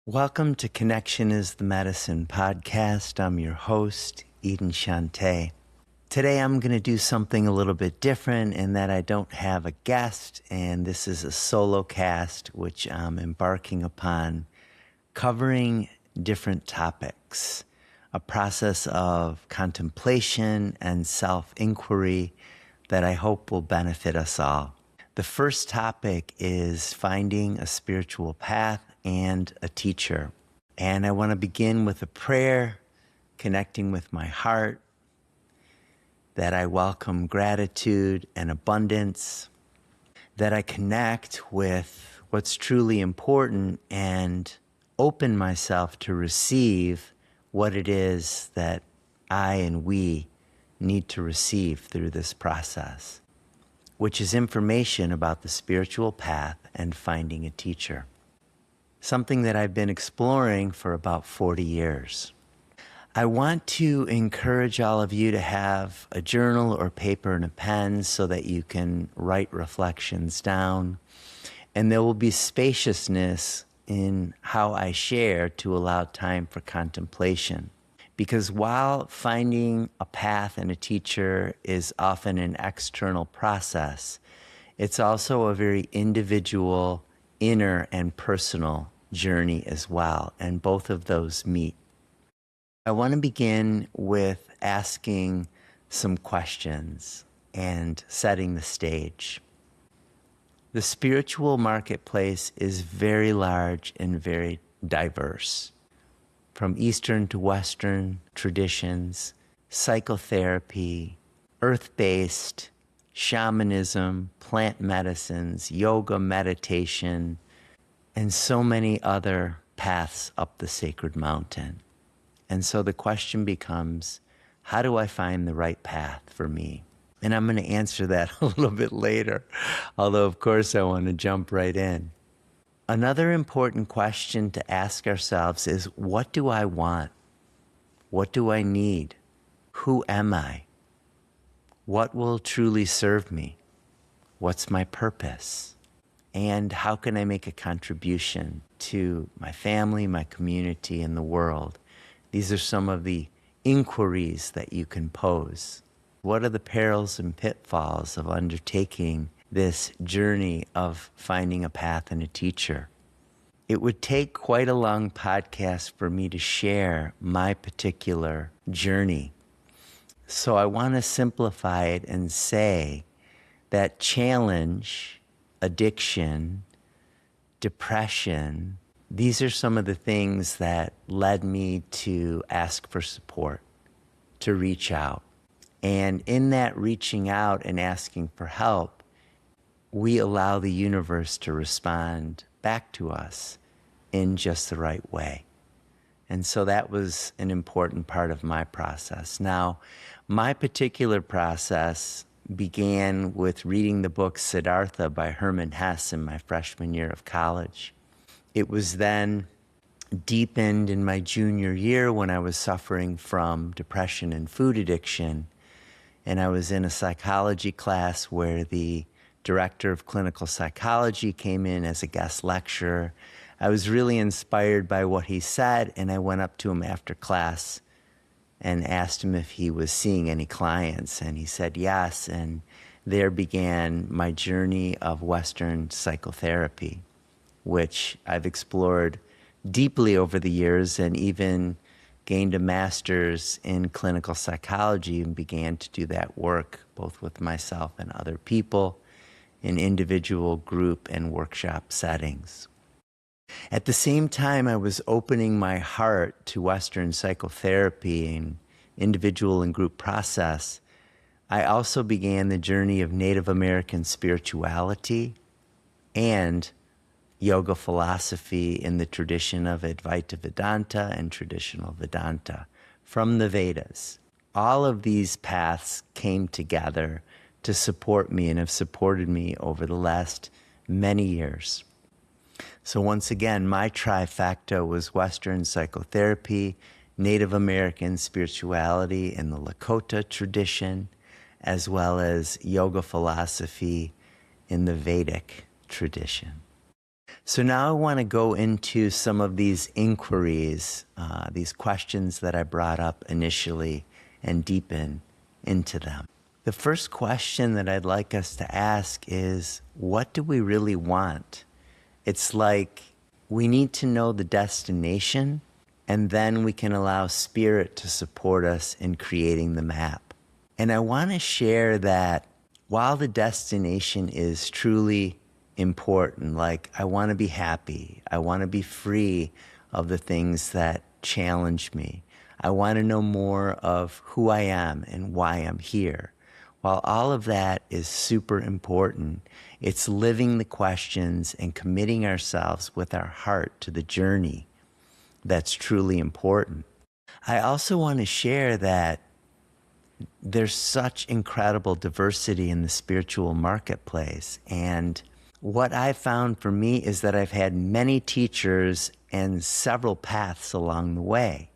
Welcome to Connection is the Medicine podcast. I'm your host, Eaden Shantay. Today I'm going to do something a little bit different in that I don't have a guest, and this is a Solocast, which I'm embarking upon covering different topics, a process of contemplation and self-inquiry that I hope will benefit us all. The first topic is finding a spiritual path and a teacher. And I want to begin with a prayer, connecting with my heart, that I welcome gratitude and abundance, that I connect with what's truly important and open myself to receive what it is that I and we need to receive through this process, which is information about the spiritual path and finding a teacher. Something that I've been exploring for about 40 years. I want to encourage all of you to have a journal or paper and a pen so that you can write reflections down. And there will be spaciousness in how I share to allow time for contemplation. Because while finding a path and a teacher is often an external process, it's also a very individual, inner and personal journey as well, and both of those meet. I want to begin with asking some questions and setting the stage. The spiritual marketplace is very large and very diverse. From Eastern to Western traditions, psychotherapy, earth-based, shamanism, plant medicines, yoga, meditation, and so many other paths up the sacred mountain. And so the question becomes, how do I find the right path for me? And I'm going to answer that a little bit later, although of course I want to jump right in. Another important question to ask ourselves is, what do I want? What do I need? Who am I? What will truly serve me? What's my purpose? And how can I make a contribution to my family, my community, and the world? These are some of the inquiries that you can pose. What are the perils and pitfalls of undertaking this journey of finding a path and a teacher? It would take quite a long podcast for me to share my particular journey. So I want to simplify it and say that challenge, addiction, depression, these are some of the things that led me to ask for support, to reach out. And in that reaching out and asking for help, we allow the universe to respond back to us in just the right way. And so that was an important part of my process. Now, my particular process began with reading the book Siddhartha by Hermann Hesse in my freshman year of college. It was then deepened in my junior year when I was suffering from depression and food addiction. And I was in a psychology class where the director of clinical psychology came in as a guest lecturer. I was really inspired by what he said, and I went up to him after class and asked him if he was seeing any clients, and he said yes, and there began my journey of Western psychotherapy, which I've explored deeply over the years and even gained a master's in clinical psychology and began to do that work both with myself and other people in individual, group, and workshop settings. At the same time, I was opening my heart to Western psychotherapy and individual and group process. I also began the journey of Native American spirituality and yoga philosophy in the tradition of Advaita Vedanta and traditional Vedanta from the Vedas. All of these paths came together to support me and have supported me over the last many years. So once again, my trifecta was Western psychotherapy, Native American spirituality in the Lakota tradition, as well as yoga philosophy in the Vedic tradition. So now I want to go into some of these inquiries, these questions that I brought up initially, and deepen into them. The first question that I'd like us to ask is, what do we really want? It's like we need to know the destination, and then we can allow Spirit to support us in creating the map. And I want to share that while the destination is truly important, like I want to be happy, I want to be free of the things that challenge me, I want to know more of who I am and why I'm here. While all of that is super important, it's living the questions and committing ourselves with our heart to the journey that's truly important. I also want to share that there's such incredible diversity in the spiritual marketplace. And what I've found for me is that I've had many teachers and several paths along the way.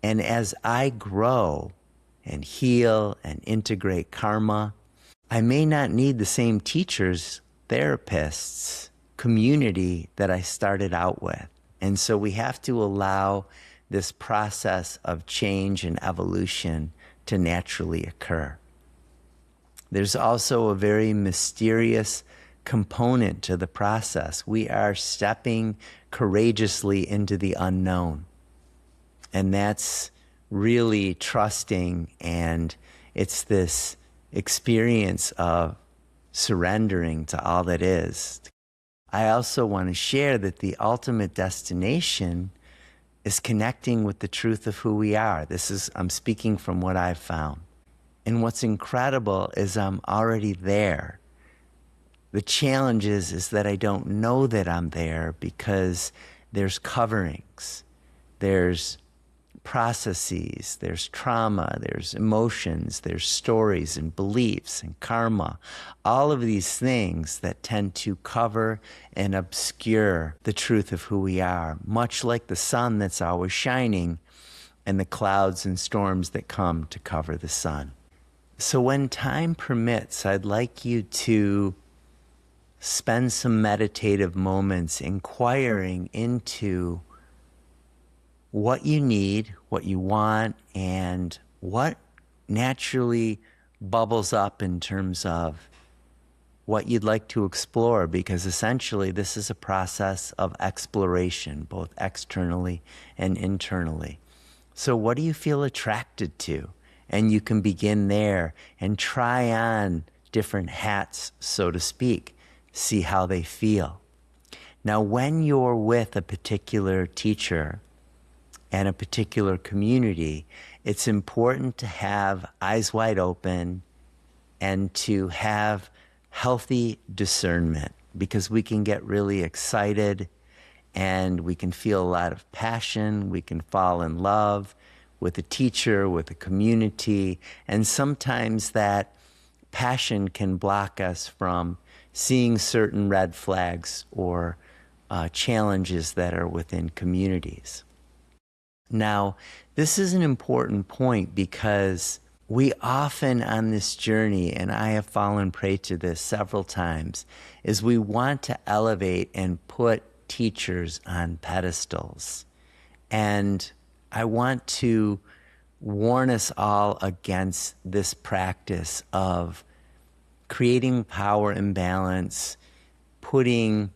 And as I grow and heal and integrate karma, I may not need the same teachers, therapists, community that I started out with. And so we have to allow this process of change and evolution to naturally occur. There's also a very mysterious component to the process. We are stepping courageously into the unknown. And that's really trusting, and it's this experience of surrendering to all that is. I also want to share that the ultimate destination is connecting with the truth of who we are. I'm speaking from what I've found. And what's incredible is I'm already there. The challenge is that I don't know that I'm there because there's coverings, there's processes, there's trauma, there's emotions, there's stories and beliefs and karma, all of these things that tend to cover and obscure the truth of who we are, much like the sun that's always shining and the clouds and storms that come to cover the sun. So when time permits, I'd like you to spend some meditative moments inquiring into what you need, what you want, and what naturally bubbles up in terms of what you'd like to explore, because essentially this is a process of exploration, both externally and internally. So what do you feel attracted to? And you can begin there and try on different hats, so to speak. See how they feel. Now, when you're with a particular teacher and a particular community, it's important to have eyes wide open and to have healthy discernment, because we can get really excited and we can feel a lot of passion. We can fall in love with a teacher, with a community, and sometimes that passion can block us from seeing certain red flags or challenges that are within communities. Now, this is an important point because we often on this journey, and I have fallen prey to this several times, is we want to elevate and put teachers on pedestals. And I want to warn us all against this practice of creating power imbalance, putting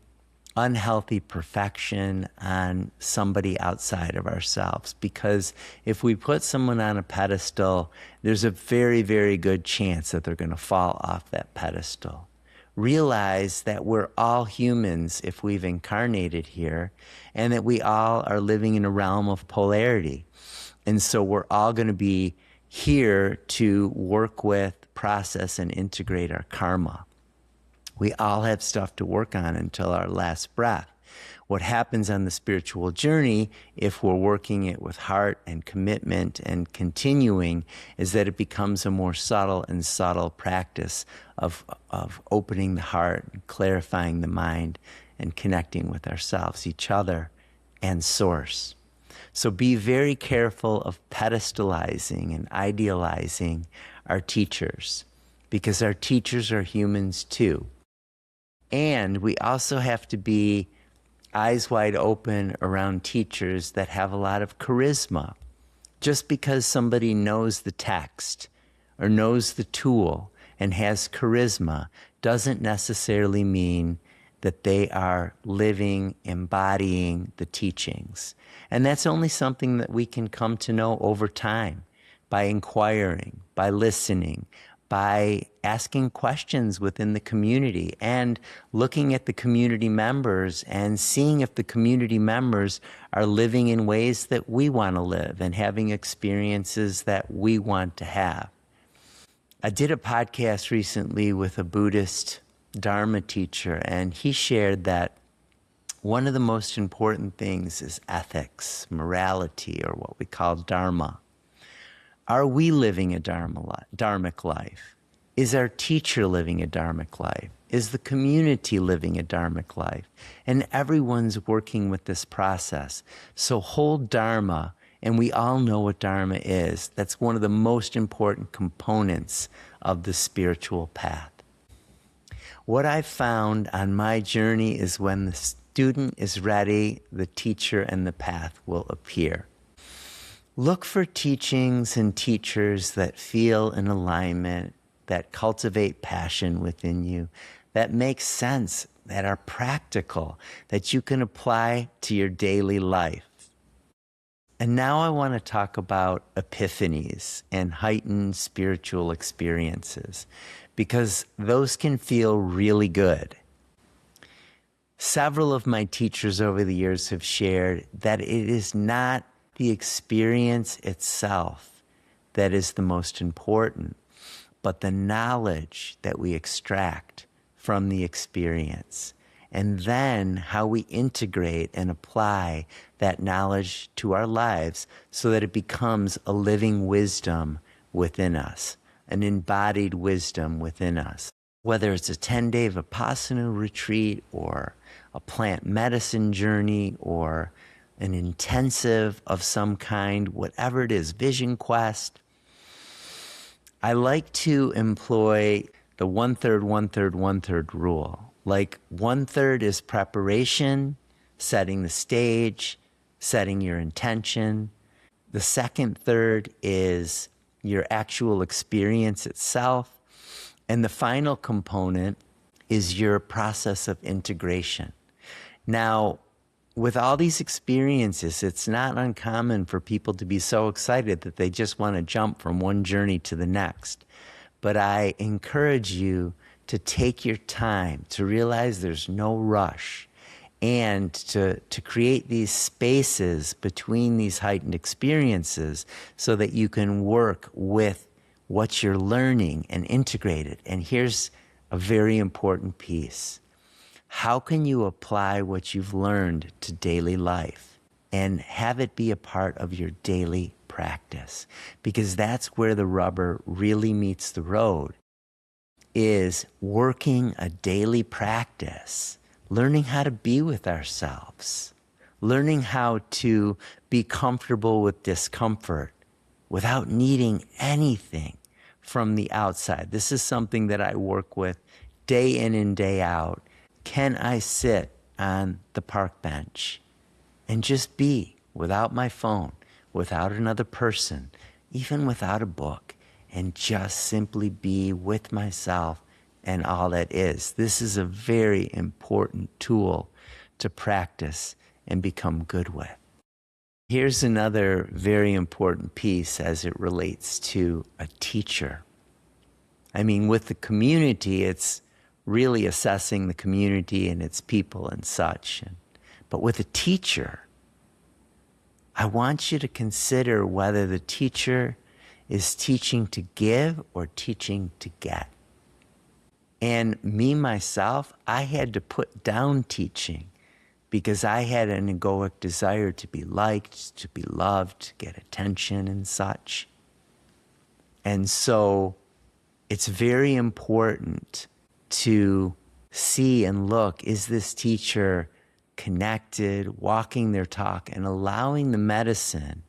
unhealthy perfection on somebody outside of ourselves. Because if we put someone on a pedestal, there's a very, very good chance that they're going to fall off that pedestal. Realize that we're all humans if we've incarnated here, and that we all are living in a realm of polarity. And so we're all going to be here to work with, process, and integrate our karma. We all have stuff to work on until our last breath. What happens on the spiritual journey, if we're working it with heart and commitment and continuing, is that it becomes a more subtle and subtle practice of opening the heart, and clarifying the mind, and connecting with ourselves, each other, and Source. So be very careful of pedestalizing and idealizing our teachers, because our teachers are humans too. And we also have to be eyes wide open around teachers that have a lot of charisma. Just because somebody knows the text or knows the tool and has charisma doesn't necessarily mean that they are living, embodying the teachings. And that's only something that we can come to know over time by inquiring, by listening, by asking questions within the community and looking at the community members and seeing if the community members are living in ways that we want to live and having experiences that we want to have. I did a podcast recently with a Buddhist Dharma teacher, and he shared that one of the most important things is ethics, morality, or what we call dharma. Are we living a dharmic life? Is our teacher living a dharmic life? Is the community living a dharmic life? And everyone's working with this process. So hold dharma, and we all know what dharma is. That's one of the most important components of the spiritual path. What I've found on my journey is when the student is ready, the teacher and the path will appear. Look for teachings and teachers that feel in alignment, that cultivate passion within you, that make sense, that are practical, that you can apply to your daily life. And now I want to talk about epiphanies and heightened spiritual experiences, because those can feel really good. Several of my teachers over the years have shared that it is not the experience itself that is the most important, but the knowledge that we extract from the experience, and then how we integrate and apply that knowledge to our lives so that it becomes a living wisdom within us, an embodied wisdom within us. Whether it's a 10-day Vipassana retreat or a plant medicine journey or an intensive of some kind, whatever it is, vision quest, I like to employ the 1/3, 1/3, 1/3 rule. Like 1/3 is preparation, setting the stage, setting your intention. The second third is your actual experience itself. And the final component is your process of integration. Now, with all these experiences, it's not uncommon for people to be so excited that they just want to jump from one journey to the next. But I encourage you to take your time, to realize there's no rush, and to create these spaces between these heightened experiences so that you can work with what you're learning and integrate it. And here's a very important piece. How can you apply what you've learned to daily life and have it be a part of your daily practice? Because that's where the rubber really meets the road, is working a daily practice, learning how to be with ourselves, learning how to be comfortable with discomfort without needing anything from the outside. This is something that I work with day in and day out. Can I sit on the park bench and just be without my phone, without another person, even without a book, and just simply be with myself and all that is? This is a very important tool to practice and become good with. Here's another very important piece as it relates to a teacher. I mean, with the community, it's really assessing the community and its people and such. But with a teacher, I want you to consider whether the teacher is teaching to give or teaching to get. And me, myself, I had to put down teaching because I had an egoic desire to be liked, to be loved, to get attention and such. And so it's very important to see and look, is this teacher connected, walking their talk, and allowing the medicine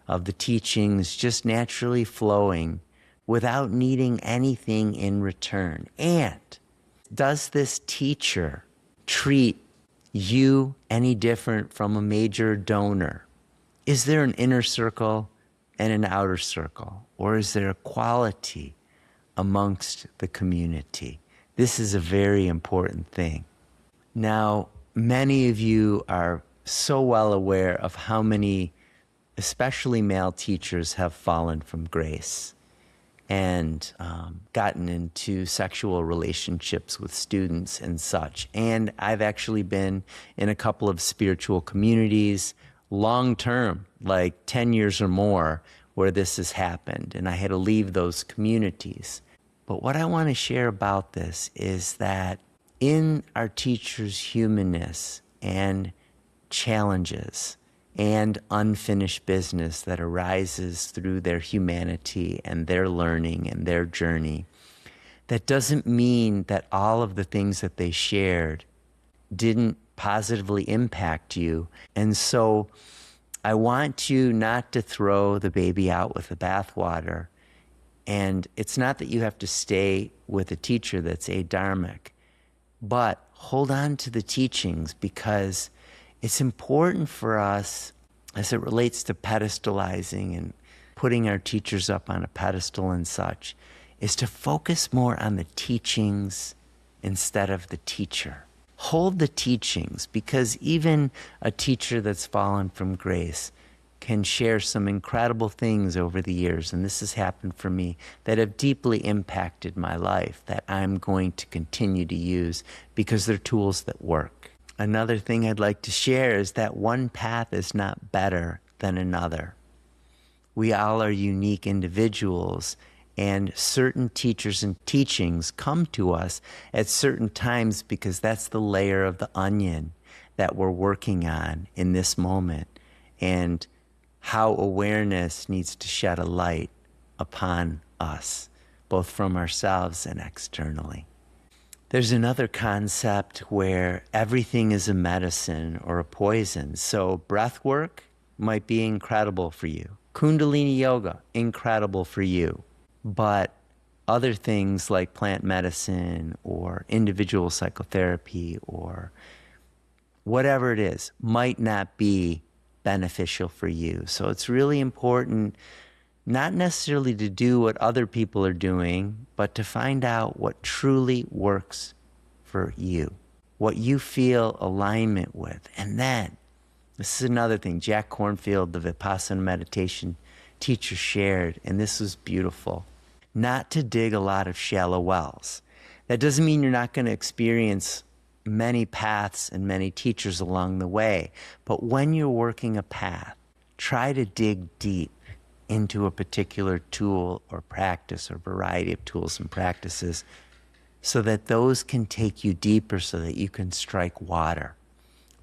of the teachings just naturally flowing without needing anything in return? And does this teacher treat you any different from a major donor? Is there an inner circle and an outer circle? Or is there equality amongst the community? This is a very important thing. Now, many of you are so well aware of how many, especially male teachers, have fallen from grace and gotten into sexual relationships with students and such. And I've actually been in a couple of spiritual communities long term, like 10 years or more, where this has happened. And I had to leave those communities. But what I want to share about this is that in our teachers' humanness and challenges and unfinished business that arises through their humanity and their learning and their journey, that doesn't mean that all of the things that they shared didn't positively impact you. And so I want you not to throw the baby out with the bathwater. And it's not that you have to stay with a teacher that's adharmic, but hold on to the teachings, because it's important for us, as it relates to pedestalizing and putting our teachers up on a pedestal and such, is to focus more on the teachings instead of the teacher. Hold the teachings, because even a teacher that's fallen from grace can share some incredible things over the years, and this has happened for me, that have deeply impacted my life, that I'm going to continue to use because they're tools that work. Another thing I'd like to share is that one path is not better than another. We all are unique individuals, and certain teachers and teachings come to us at certain times because that's the layer of the onion that we're working on in this moment, and how awareness needs to shed a light upon us, both from ourselves and externally. There's another concept where everything is a medicine or a poison. So breath work might be incredible for you. Kundalini yoga, incredible for you. But other things like plant medicine or individual psychotherapy or whatever it is might not be beneficial for you. So it's really important not necessarily to do what other people are doing, but to find out what truly works for you, what you feel alignment with. And then, this is another thing, Jack Kornfield, the Vipassana meditation teacher, shared, and this was beautiful, not to dig a lot of shallow wells. That doesn't mean you're not going to experience many paths and many teachers along the way, but when you're working a path, try to dig deep into a particular tool or practice or variety of tools and practices so that those can take you deeper, so that you can strike water,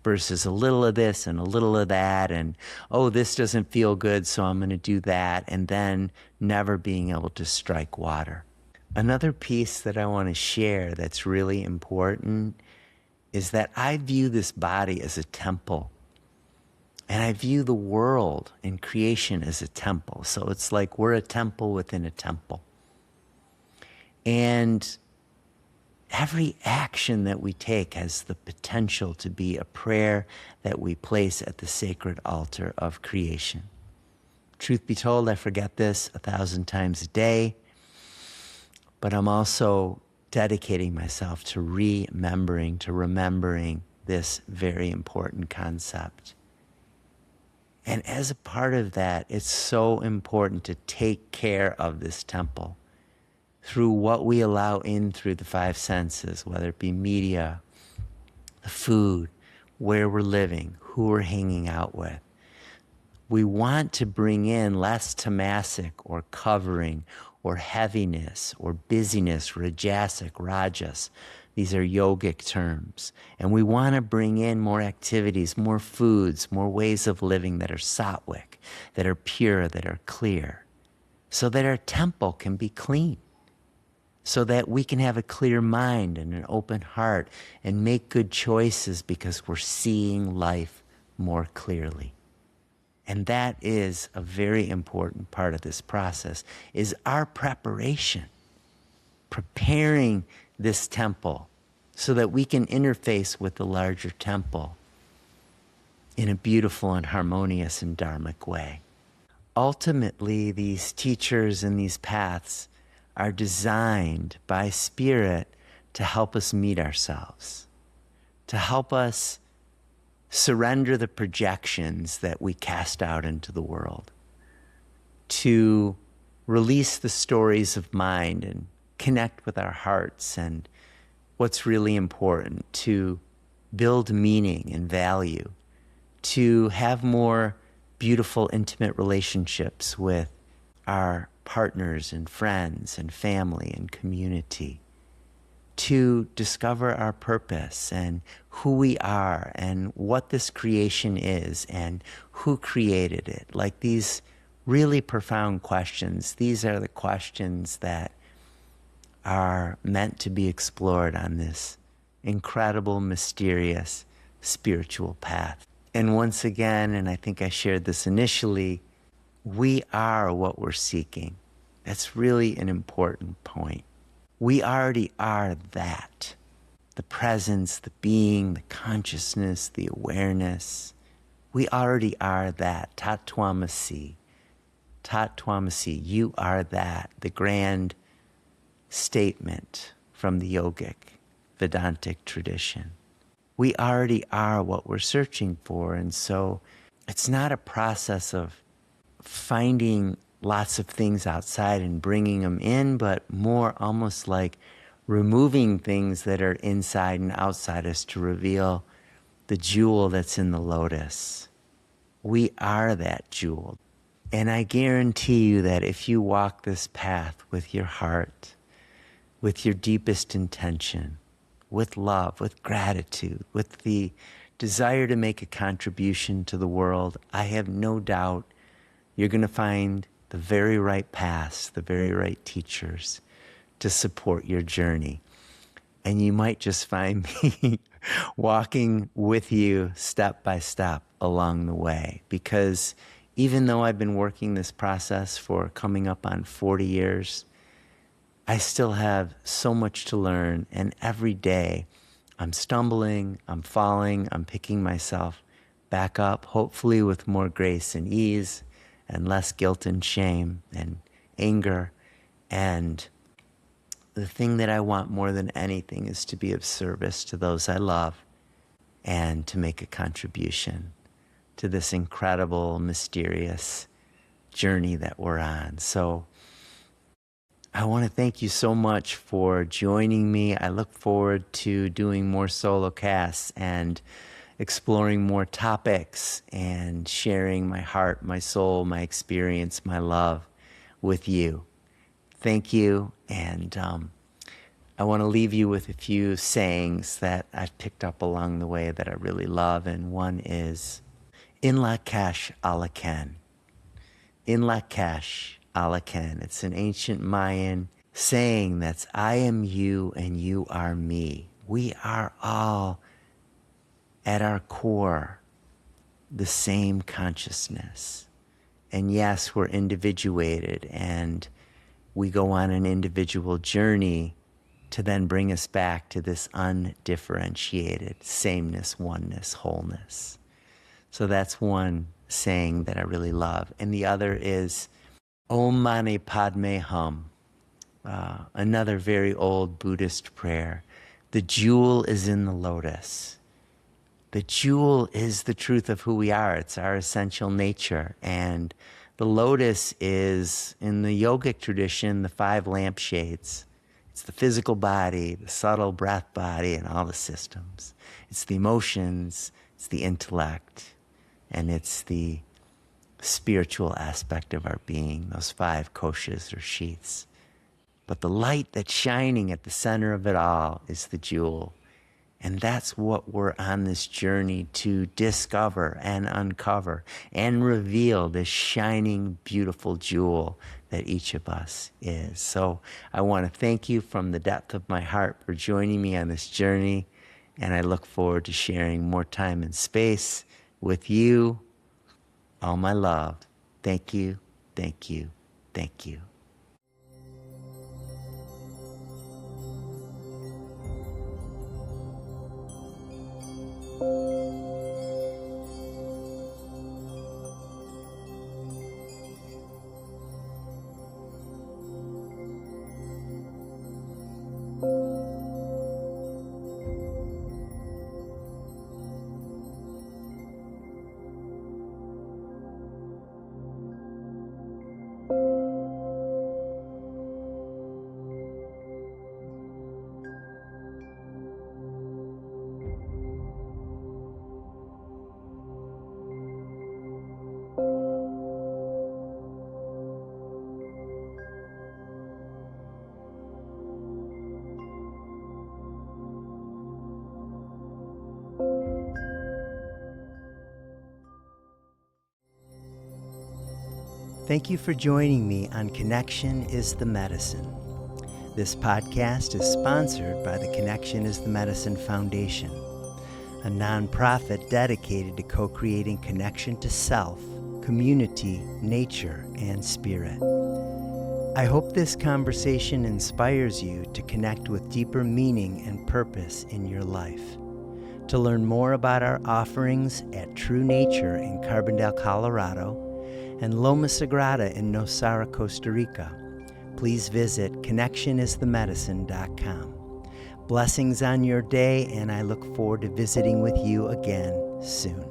versus a little of this and a little of that, and oh, this doesn't feel good, so I'm going to do that, and then never being able to strike water. Another piece that I want to share that's really important is that I view this body as a temple. And I view the world and creation as a temple. So it's like we're a temple within a temple. And every action that we take has the potential to be a prayer that we place at the sacred altar of creation. Truth be told, I forget this 1,000 times a day, but I'm also dedicating myself to remembering this very important concept. And as a part of that, it's so important to take care of this temple through what we allow in through the five senses, whether it be media, the food, where we're living, who we're hanging out with. We want to bring in less tamasic or covering or heaviness or busyness, rajasic, rajas. These are yogic terms. And we want to bring in more activities, more foods, more ways of living that are sattvic, that are pure, that are clear, so that our temple can be clean, so that we can have a clear mind and an open heart and make good choices because we're seeing life more clearly. And that is a very important part of this process, is our preparation, preparing this temple so that we can interface with the larger temple in a beautiful and harmonious and dharmic way. Ultimately, these teachers and these paths are designed by Spirit to help us meet ourselves, to help us surrender the projections that we cast out into the world, to release the stories of mind and connect with our hearts and what's really important, to build meaning and value, to have more beautiful, intimate relationships with our partners and friends and family and community, to discover our purpose and who we are and what this creation is and who created it. Like these really profound questions, these are the questions that are meant to be explored on this incredible, mysterious, spiritual path. And once again, and I think I shared this initially, we are what we're seeking. That's really an important point. We already are that. The presence, the being, the consciousness, the awareness. We already are that. Tat Twamasi. Tat Twamasi. You are that. The grand statement from the yogic, Vedantic tradition. We already are what we're searching for. And so it's not a process of finding lots of things outside and bringing them in, but more almost like removing things that are inside and outside us to reveal the jewel that's in the lotus. We are that jewel. And I guarantee you that if you walk this path with your heart, with your deepest intention, with love, with gratitude, with the desire to make a contribution to the world, I have no doubt you're going to find the very right paths, the very right teachers to support your journey. And you might just find me walking with you step by step along the way. Because even though I've been working this process for coming up on 40 years, I still have so much to learn. And every day I'm stumbling, I'm falling, I'm picking myself back up, hopefully with more grace and ease and less guilt and shame and anger. And the thing that I want more than anything is to be of service to those I love and to make a contribution to this incredible, mysterious journey that we're on. So I want to thank you so much for joining me. I look forward to doing more Solocasts and exploring more topics and sharing my heart, my soul, my experience, my love with you. Thank you. And I want to leave you with a few sayings that I've picked up along the way that I really love. And one is, In Lakash Alakan. In Lakash Alakan. It's an ancient Mayan saying that's, I am you and you are me. We are all at our core the same consciousness. And yes, we're individuated and we go on an individual journey to then bring us back to this undifferentiated sameness, oneness, wholeness. So that's one saying that I really love. And the other is Om Mani Padme Hum, another very old Buddhist prayer. The jewel is in the lotus. The jewel is the truth of who we are. It's our essential nature. And the lotus is, in the yogic tradition, the 5 lampshades. It's the physical body, the subtle breath body, and all the systems. It's the emotions, it's the intellect, and it's the spiritual aspect of our being, those 5 koshas or sheaths. But the light that's shining at the center of it all is the jewel. And that's what we're on this journey to discover and uncover and reveal, this shining, beautiful jewel that each of us is. So I want to thank you from the depth of my heart for joining me on this journey. And I look forward to sharing more time and space with you. All my love. Thank you, thank you, thank you. Thank you for joining me on Connection is the Medicine. This podcast is sponsored by the Connection is the Medicine Foundation, a nonprofit dedicated to co-creating connection to self, community, nature, and spirit. I hope this conversation inspires you to connect with deeper meaning and purpose in your life. To learn more about our offerings at True Nature in Carbondale, Colorado, and Loma Sagrada in Nosara, Costa Rica, please visit connectionisthemedicine.com. Blessings on your day, and I look forward to visiting with you again soon.